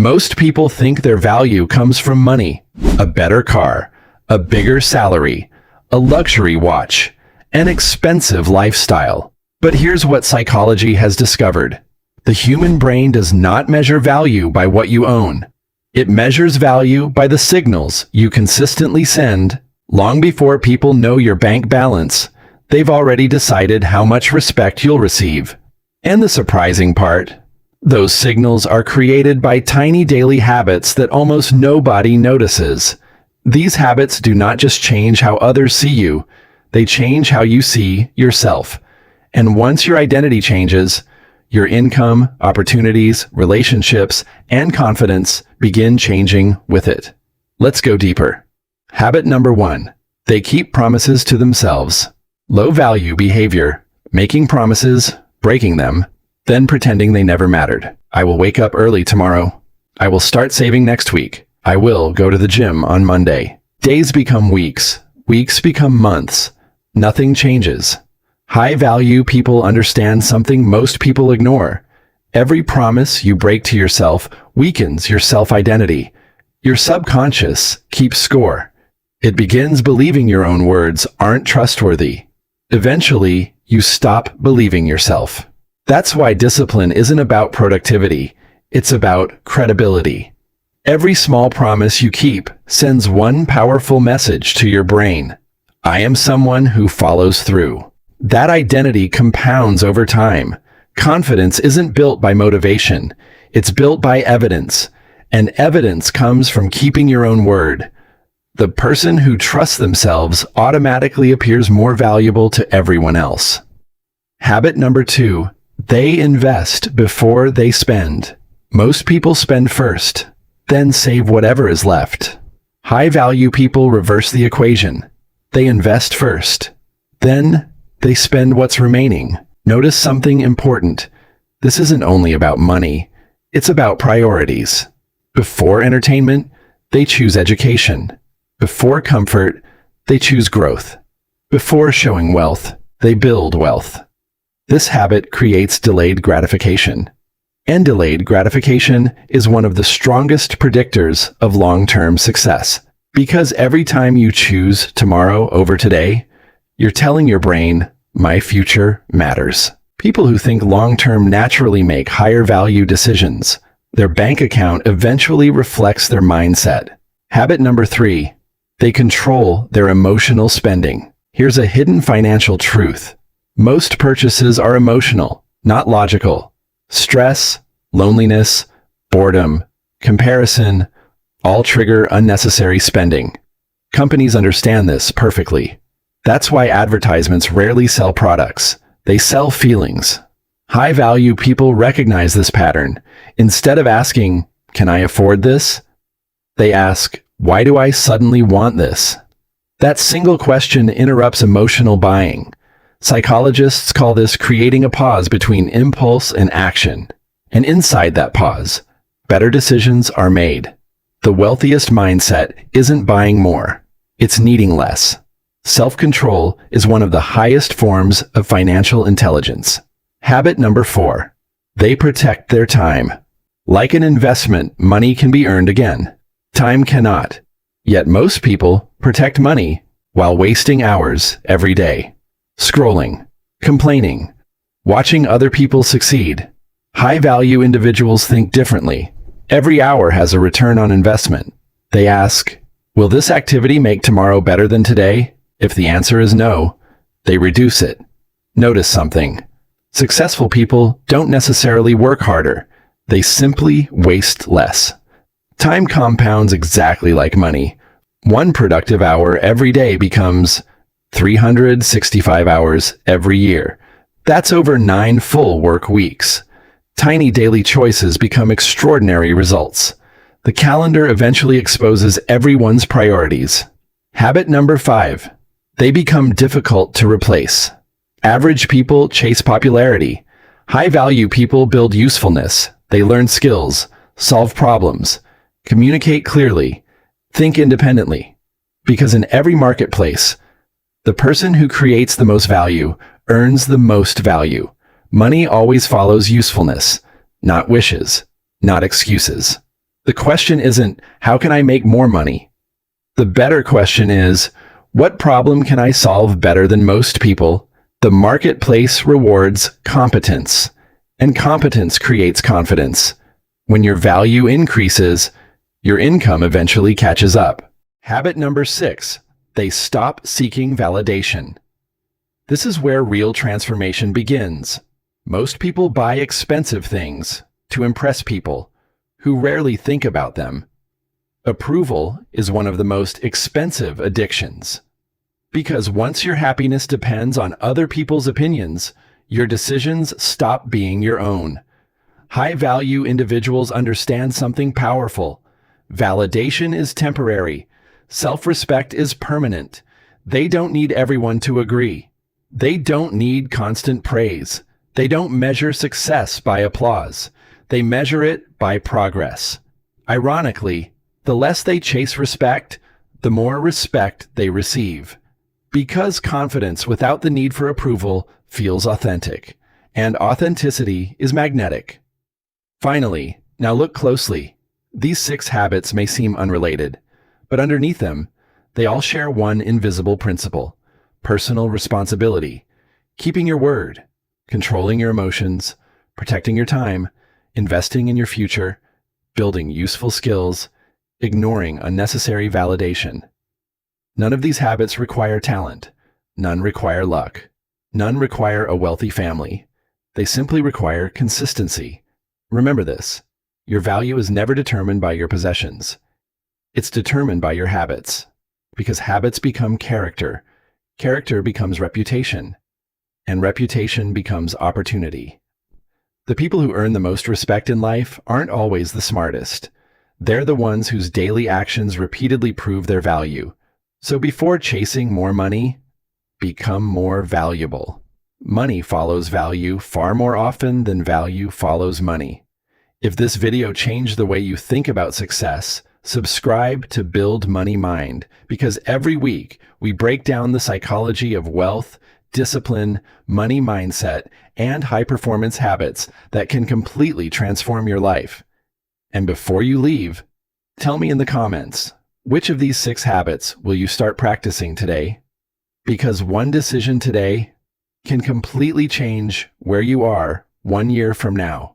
Most people think their value comes from money, a better car, a bigger salary, a luxury watch, an expensive lifestyle. But here's what psychology has discovered. The human brain does not measure value by what you own. It measures value by the signals you consistently send. Long before people know your bank balance, they've already decided how much respect you'll receive. And the surprising part, those signals are created by tiny daily habits that almost nobody notices. These habits do not just change how others see you, they change how you see yourself. And once your identity changes, your income, opportunities, relationships, and confidence begin changing with it. Let's go deeper. Habit number 1. They keep promises to themselves. Low-value behavior, making promises, breaking them, then pretending they never mattered. I will wake up early tomorrow. I will start saving next week. I will go to the gym on Monday. Days become weeks. Weeks become months. Nothing changes. High-value people understand something most people ignore. Every promise you break to yourself weakens your self-identity. Your subconscious keeps score. It begins believing your own words aren't trustworthy. Eventually, you stop believing yourself. That's why discipline isn't about productivity. It's about credibility. Every small promise you keep sends one powerful message to your brain. I am someone who follows through. That identity compounds over time. Confidence isn't built by motivation. It's built by evidence. And evidence comes from keeping your own word. The person who trusts themselves automatically appears more valuable to everyone else. Habit number 2. They invest before they spend. Most people spend first, then save whatever is left. High-value people reverse the equation. They invest first, then they spend what's remaining. Notice something important. This isn't only about money. It's about priorities. Before entertainment, they choose education. Before comfort, they choose growth. Before showing wealth, they build wealth. This habit creates delayed gratification. And delayed gratification is one of the strongest predictors of long-term success. Because every time you choose tomorrow over today, you're telling your brain, my future matters. People who think long-term naturally make higher-value decisions. Their bank account eventually reflects their mindset. Habit number 3. They control their emotional spending. Here's a hidden financial truth. Most purchases are emotional, not logical. Stress, loneliness, boredom, comparison, all trigger unnecessary spending. Companies understand this perfectly. That's why advertisements rarely sell products. They sell feelings. High-value people recognize this pattern. Instead of asking, can I afford this? They ask, why do I suddenly want this? That single question interrupts emotional buying. Psychologists call this creating a pause between impulse and action. And inside that pause, better decisions are made. The wealthiest mindset isn't buying more. It's needing less. Self-control is one of the highest forms of financial intelligence. Habit number 4. They protect their time. Like an investment, money can be earned again. Time cannot. Yet most people protect money while wasting hours every day. Scrolling, complaining, watching other people succeed. High-value individuals think differently. Every hour has a return on investment. They ask, will this activity make tomorrow better than today? If the answer is no, they reduce it. Notice something. Successful people don't necessarily work harder. They simply waste less. Time compounds exactly like money. One productive hour every day becomes 365 hours every year. That's over 9 full work weeks. Tiny daily choices become extraordinary results. The calendar eventually exposes everyone's priorities. Habit number 5. They become difficult to replace. Average people chase popularity. High-value people build usefulness. They learn skills, solve problems, communicate clearly, think independently. Because in every marketplace, the person who creates the most value earns the most value. Money always follows usefulness, not wishes, not excuses. The question isn't, how can I make more money? The better question is, what problem can I solve better than most people? The marketplace rewards competence, and competence creates confidence. When your value increases, your income eventually catches up. Habit number 6, they stop seeking validation. This is where real transformation begins. Most people buy expensive things to impress people who rarely think about them. Approval is one of the most expensive addictions. Because once your happiness depends on other people's opinions, your decisions stop being your own. High-value individuals understand something powerful. Validation is temporary. Self-respect is permanent. They don't need everyone to agree. They don't need constant praise. They don't measure success by applause. They measure it by progress. Ironically, the less they chase respect, the more respect they receive. Because confidence without the need for approval feels authentic, and authenticity is magnetic. Finally, now look closely. These 6 habits may seem unrelated, but underneath them, they all share one invisible principle: personal responsibility, keeping your word, controlling your emotions, protecting your time, investing in your future, building useful skills, ignoring unnecessary validation. None of these habits require talent. None require luck. None require a wealthy family. They simply require consistency. Remember this: your value is never determined by your possessions. It's determined by your habits. Because habits become character. Character becomes reputation. And reputation becomes opportunity. The people who earn the most respect in life aren't always the smartest. They're the ones whose daily actions repeatedly prove their value. So before chasing more money, become more valuable. Money follows value far more often than value follows money. If this video changed the way you think about success, subscribe to Build Money Mind, because every week we break down the psychology of wealth, discipline, money mindset, and high-performance habits that can completely transform your life. And before you leave, tell me in the comments, which of these 6 habits will you start practicing today? Because one decision today can completely change where you are 1 year from now.